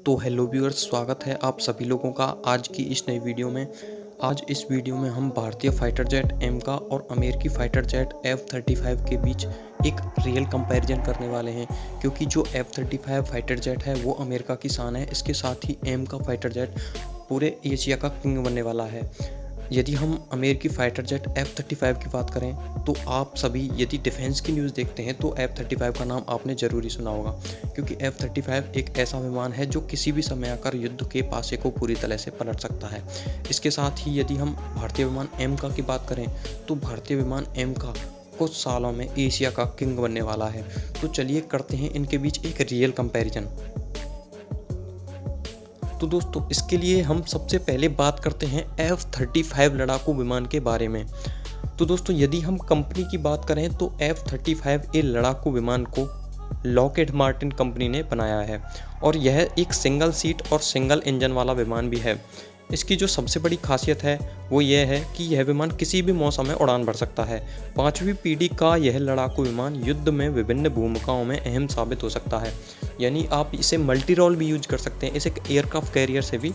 तो hello viewers, स्वागत है आप सभी लोगों का आज की इस नई वीडियो में। आज इस वीडियो में हम भारतीय फाइटर जेट एमका और अमेरिकी फाइटर जेट F-35 के बीच एक रियल कंपैरिजन करने वाले हैं, क्योंकि जो F-35 फाइटर जेट है वो अमेरिका की शान है। इसके साथ ही एमका फाइटर जेट पूरे एशिया का किंग बनने वाला है। यदि हम अमेरिकी फाइटर जेट F-35 की बात करें तो आप सभी यदि डिफेंस की न्यूज़ देखते हैं तो F-35 का नाम आपने ज़रूर ही सुना होगा, क्योंकि F-35 एक ऐसा विमान है जो किसी भी समय आकर युद्ध के पासे को पूरी तरह से पलट सकता है। इसके साथ ही यदि हम भारतीय विमान एमका की बात करें तो भारतीय विमान एमका कुछ सालों में एशिया का किंग बनने वाला है। तो चलिए करते हैं इनके बीच एक रियल कंपैरिजन। तो दोस्तों, इसके लिए हम सबसे पहले बात करते हैं F-35 लड़ाकू विमान के बारे में। तो दोस्तों, यदि हम कंपनी की बात करें तो F-35 ए लड़ाकू विमान को लॉकहीड मार्टिन कंपनी ने बनाया है और यह एक सिंगल सीट और सिंगल इंजन वाला विमान भी है। इसकी जो सबसे बड़ी खासियत है वो यह है कि यह विमान किसी भी मौसम में उड़ान भर सकता है। 5वीं पीढ़ी का यह लड़ाकू विमान युद्ध में विभिन्न भूमिकाओं में अहम साबित हो सकता है, यानी आप इसे मल्टी रोल भी यूज कर सकते हैं। इसे एयरक्राफ्ट कैरियर से भी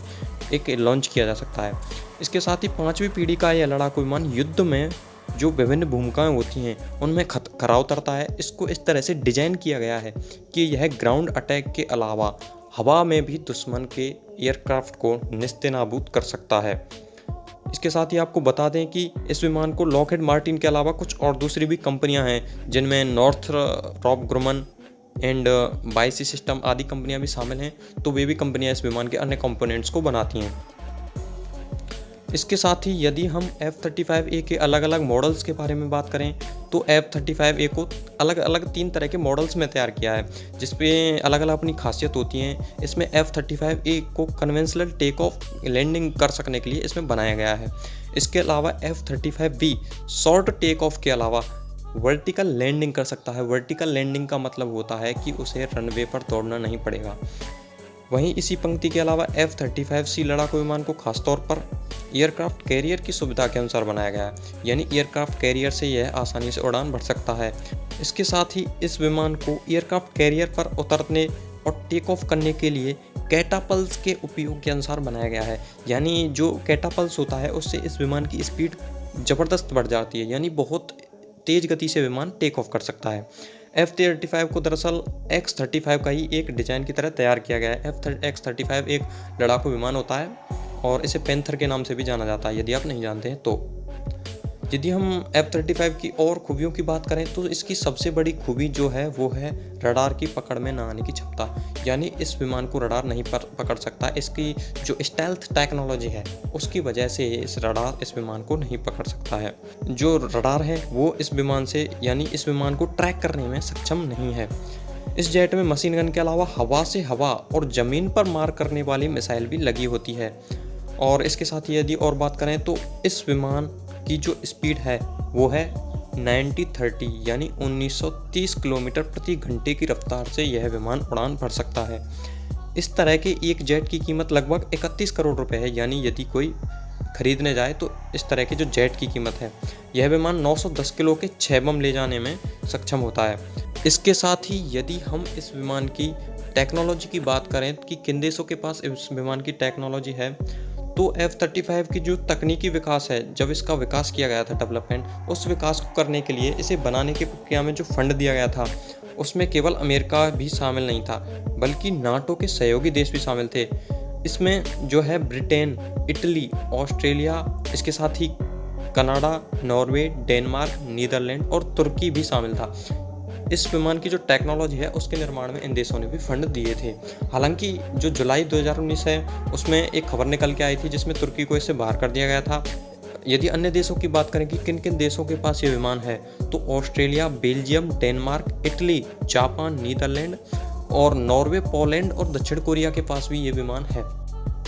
एक लॉन्च किया जा सकता है। इसके साथ ही 5वीं पीढ़ी का यह लड़ाकू विमान युद्ध में जो विभिन्न भूमिकाएं होती हैं उनमें खरा उतरता है। इसको इस तरह से डिजाइन किया गया है कि यह ग्राउंड अटैक के अलावा हवा में भी दुश्मन के एयरक्राफ्ट को निस्तेनाबूद कर सकता है। इसके साथ ही आपको बता दें कि इस विमान को लॉकहीड मार्टिन के अलावा कुछ और दूसरी भी कंपनियां हैं, जिनमें नॉर्थरॉप ग्रुमन एंड बाइसी सिस्टम आदि कंपनियां भी शामिल हैं। तो वे भी कंपनियां इस विमान के अन्य कंपोनेंट्स को बनाती हैं। इसके साथ ही यदि हम F-35A के अलग अलग मॉडल्स के बारे में बात करें तो F-35A को अलग अलग 3 तरह के मॉडल्स में तैयार किया है, जिसपे अलग अलग अपनी खासियत होती हैं। इसमें F-35A को कन्वेंशनल टेक ऑफ लैंडिंग कर सकने के लिए इसमें बनाया गया है। इसके अलावा F-35B शॉर्ट टेक ऑफ के अलावा वर्टिकल लैंडिंग कर सकता है। वर्टिकल लैंडिंग का मतलब होता है कि उसे रनवे पर दौड़ना नहीं पड़ेगा। वहीं इसी पंक्ति के अलावा F-35C लड़ाकू विमान को खासतौर पर एयरक्राफ्ट कैरियर की सुविधा के अनुसार बनाया गया है, यानी एयरक्राफ्ट कैरियर से यह आसानी से उड़ान भर सकता है। इसके साथ ही इस विमान को एयरक्राफ्ट कैरियर पर उतरने और टेक ऑफ करने के लिए कैटापल्स के उपयोग के अनुसार बनाया गया है, यानी जो कैटापल्स होता है उससे इस विमान की स्पीड ज़बरदस्त बढ़ जाती है, यानी बहुत तेज़ गति से विमान टेक ऑफ कर सकता है। F-35 को दरअसल X-35 का ही एक डिज़ाइन की तरह तैयार किया गया है। X-35 एक लड़ाकू विमान होता है और इसे पैंथर के नाम से भी जाना जाता है, यदि आप नहीं जानते हैं तो। यदि हम F-35 की और खूबियों की बात करें तो इसकी सबसे बड़ी खूबी जो है वो है रडार की पकड़ में ना आने की क्षमता, यानी इस विमान को रडार नहीं पकड़ सकता। इसकी जो स्टेल्थ टेक्नोलॉजी है उसकी वजह से इस रडार इस विमान को नहीं पकड़ सकता है। जो रडार है वो इस विमान से यानी इस विमान को ट्रैक करने में सक्षम नहीं है। इस जेट में मशीन गन के अलावा हवा से हवा और ज़मीन पर मार करने वाली मिसाइल भी लगी होती है। और इसके साथ ही यदि और बात करें तो इस विमान की जो स्पीड है वो है 90-30, यानी 1930 किलोमीटर प्रति घंटे की रफ्तार से यह विमान उड़ान भर सकता है। इस तरह के एक जेट की कीमत लगभग 31 करोड़ रुपए है, यानी यदि कोई खरीदने जाए तो इस तरह के जो जेट की कीमत है। यह विमान 910 किलो के 6 बम ले जाने में सक्षम होता है। इसके साथ ही यदि हम इस विमान की टेक्नोलॉजी की बात करें कि किन देशों के पास इस विमान की टेक्नोलॉजी है, तो F-35 की जो तकनीकी विकास है, जब इसका विकास किया गया था डेवलपमेंट, उस विकास को करने के लिए इसे बनाने की प्रक्रिया में जो फंड दिया गया था उसमें केवल अमेरिका भी शामिल नहीं था, बल्कि नाटो के सहयोगी देश भी शामिल थे। इसमें जो है ब्रिटेन, इटली, ऑस्ट्रेलिया, इसके साथ ही कनाडा, नॉर्वे, डेनमार्क, नीदरलैंड और तुर्की भी शामिल था। इस विमान की जो टेक्नोलॉजी है उसके निर्माण में इन देशों ने भी फंड दिए थे। हालांकि जो जुलाई 2019 है उसमें एक खबर निकल के आई थी जिसमें तुर्की को इससे बाहर कर दिया गया था। यदि अन्य देशों की बात करें कि किन किन देशों के पास ये विमान है, तो Australia, Belgium, Denmark, Italy, Japan, Netherland और नॉर्वे, पोलैंड और दक्षिण कोरिया के पास भी ये विमान है।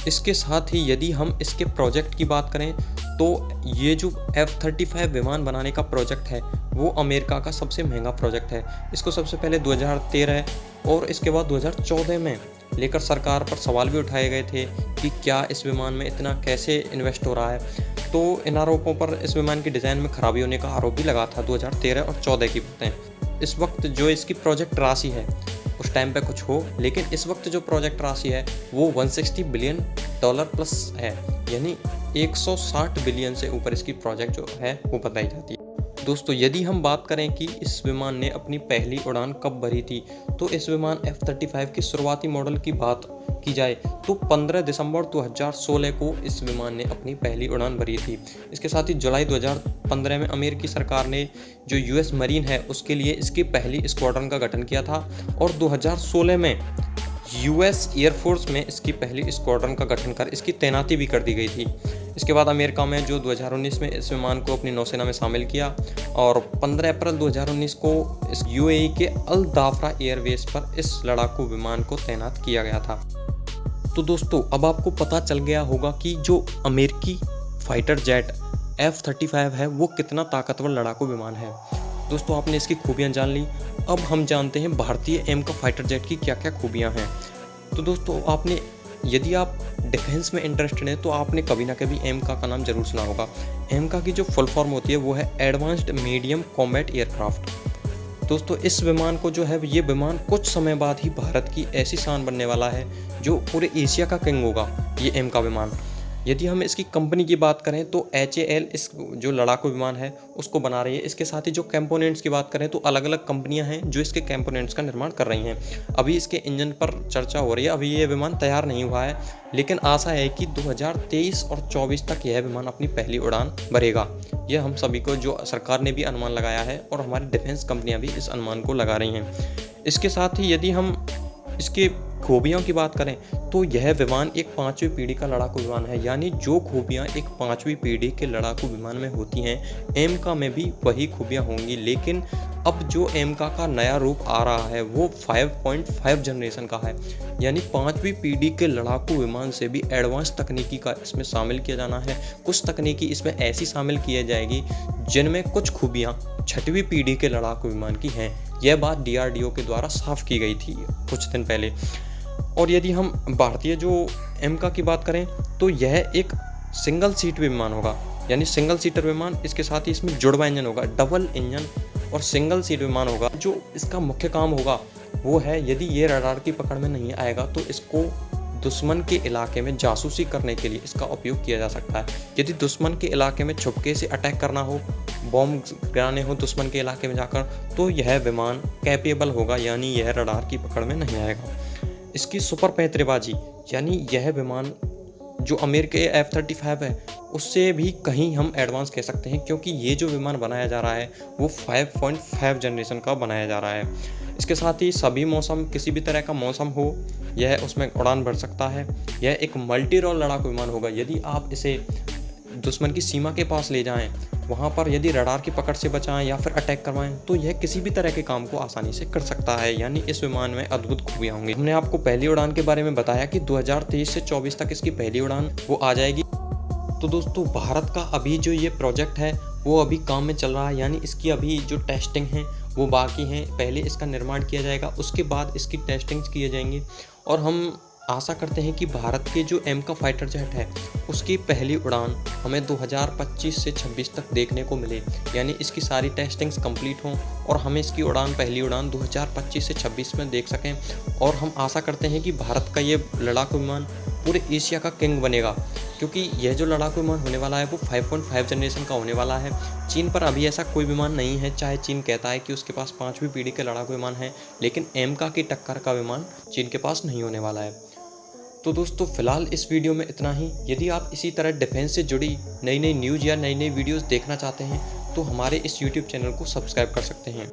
इसके साथ ही यदि हम इसके प्रोजेक्ट की बात करें तो ये जो F-35 विमान बनाने का प्रोजेक्ट है वो अमेरिका का सबसे महंगा प्रोजेक्ट है। इसको सबसे पहले 2013 और इसके बाद 2014 में लेकर सरकार पर सवाल भी उठाए गए थे कि क्या इस विमान में इतना कैसे इन्वेस्ट हो रहा है। तो इन आरोपों पर इस विमान की डिज़ाइन में खराबी होने का आरोप भी लगा था 2013 और 14 की बातें। इस वक्त जो इसकी प्रोजेक्ट राशि है उस टाइम पे कुछ हो, लेकिन इस वक्त जो प्रोजेक्ट राशि है वो $160 बिलियन प्लस है, यानी 160 बिलियन से ऊपर इसकी प्रोजेक्ट जो है वो बताई जाती है। दोस्तों यदि हम बात करें कि इस विमान ने अपनी पहली उड़ान कब भरी थी, तो इस विमान F-35 के शुरुआती मॉडल की बात की जाए तो 15 दिसंबर 2016 को इस विमान ने अपनी पहली उड़ान भरी थी। इसके साथ ही जुलाई 2015 में अमेरिकी सरकार ने जो US मरीन है उसके लिए इसकी पहली स्क्वाड्रन का गठन किया था, और 2016 में US एयरफोर्स में इसकी पहली स्क्वाड्रन का गठन कर इसकी तैनाती भी कर दी गई थी। इसके बाद अमेरिका में जो 2019 में इस विमान को अपनी नौसेना में शामिल किया, और 15 अप्रैल 2019 को इस UAE के अल दाफरा एयरबेस पर इस लड़ाकू विमान को तैनात किया गया था। तो दोस्तों अब आपको पता चल गया होगा कि जो अमेरिकी फाइटर जेट F-35 है वो कितना ताकतवर लड़ाकू विमान है। दोस्तों आपने इसकी खूबियां जान ली, अब हम जानते हैं भारतीय एमका फाइटर जेट की क्या क्या खूबियां हैं। तो दोस्तों यदि आप डिफेंस में इंटरेस्टेड हैं तो आपने कभी ना कभी एमका का नाम जरूर सुना होगा। एमका की जो फुल फॉर्म होती है वो है एडवांस्ड मीडियम कॉम्बैट एयरक्राफ्ट। दोस्तों इस विमान को जो है ये विमान कुछ समय बाद ही भारत की ऐसी शान बनने वाला है जो पूरे एशिया का किंग होगा ये एमका विमान। यदि हम इसकी कंपनी की बात करें तो HAL इस जो लड़ाकू विमान है उसको बना रही है। इसके साथ ही जो कंपोनेंट्स की बात करें तो अलग अलग कंपनियां हैं जो इसके कंपोनेंट्स का निर्माण कर रही हैं। अभी इसके इंजन पर चर्चा हो रही है, अभी ये विमान तैयार नहीं हुआ है, लेकिन आशा है कि 2023 और 24 तक यह विमान अपनी पहली उड़ान भरेगा। यह हम सभी को जो सरकार ने भी अनुमान लगाया है और हमारी डिफेंस कंपनियाँ भी इस अनुमान को लगा रही हैं। इसके साथ ही यदि हम इसके खूबियों की बात करें तो यह विमान एक 5वीं पीढ़ी का लड़ाकू विमान है, यानी जो खूबियां एक 5वीं पीढ़ी के लड़ाकू विमान में होती हैं एमका में भी वही खूबियां होंगी। लेकिन अब जो एमका का नया रूप आ रहा है वो 5.5 जनरेशन का है, यानी 5वीं पीढ़ी के लड़ाकू विमान से भी एडवांस तकनीकी का इसमें शामिल किया जाना है। कुछ तकनीकी इसमें ऐसी शामिल की जाएगी जिनमें कुछ खूबियाँ 6वीं पीढ़ी के लड़ाकू विमान की हैं। यह बात DRDO के द्वारा साफ की गई थी कुछ दिन पहले। और यदि हम भारतीय जो एमका की बात करें तो यह एक सिंगल सीट विमान होगा, यानी सिंगल सीटर विमान। इसके साथ ही इसमें जुड़वा इंजन होगा, डबल इंजन और सिंगल सीट विमान होगा। जो इसका मुख्य काम होगा वो है यदि ये रडार की पकड़ में नहीं आएगा तो इसको दुश्मन के इलाके में जासूसी करने के लिए इसका उपयोग किया जा सकता है। यदि दुश्मन के इलाके में छुपके से अटैक करना हो, बॉम्ब गिराने हो दुश्मन के इलाके में जाकर, तो यह विमान कैपेबल होगा, यानी यह रडार की पकड़ में नहीं आएगा। इसकी सुपर पैंतरेबाजी, यानी यह विमान जो अमेरिकी F-35 है उससे भी कहीं हम एडवांस कह सकते हैं, क्योंकि ये जो विमान बनाया जा रहा है वो 5.5 जनरेशन का बनाया जा रहा है। इसके साथ ही सभी मौसम, किसी भी तरह का मौसम हो यह उसमें उड़ान भर सकता है। यह एक मल्टी रोल लड़ाकू विमान होगा। यदि आप इसे दुश्मन की सीमा के पास ले जाएं, वहाँ पर यदि रडार की पकड़ से बचाएं या फिर अटैक करवाएं तो यह किसी भी तरह के काम को आसानी से कर सकता है, यानी इस विमान में अद्भुत खूबियाँ होंगी। हमने आपको पहली उड़ान के बारे में बताया कि 2023 से 24 तक इसकी पहली उड़ान वो आ जाएगी। तो दोस्तों भारत का अभी जो ये प्रोजेक्ट है वो अभी काम में चल रहा है, यानी इसकी अभी जो टेस्टिंग है वो बाकी हैं। पहले इसका निर्माण किया जाएगा, उसके बाद इसकी टेस्टिंग्स किए जाएंगे, और हम आशा करते हैं कि भारत के जो एमका फाइटर जेट है उसकी पहली उड़ान हमें 2025 से 26 तक देखने को मिले, यानी इसकी सारी टेस्टिंग्स कंप्लीट हों और हमें इसकी पहली उड़ान 2025 से 26 में देख सकें। और हम आशा करते हैं कि भारत का ये लड़ाकू विमान पूरे एशिया का किंग बनेगा, क्योंकि यह जो लड़ाकू विमान होने वाला है वो 5.5 जनरेशन का होने वाला है। चीन पर अभी ऐसा कोई विमान नहीं है, चाहे चीन कहता है कि उसके पास 5वीं पीढ़ी के लड़ाकू विमान है, लेकिन एमका की टक्कर का विमान चीन के पास नहीं होने वाला है। तो दोस्तों फिलहाल इस वीडियो में इतना ही। यदि आप इसी तरह डिफेंस से जुड़ी नई नई न्यूज़ या नई नई वीडियोज़ देखना चाहते हैं तो हमारे इस YouTube चैनल को सब्सक्राइब कर सकते हैं।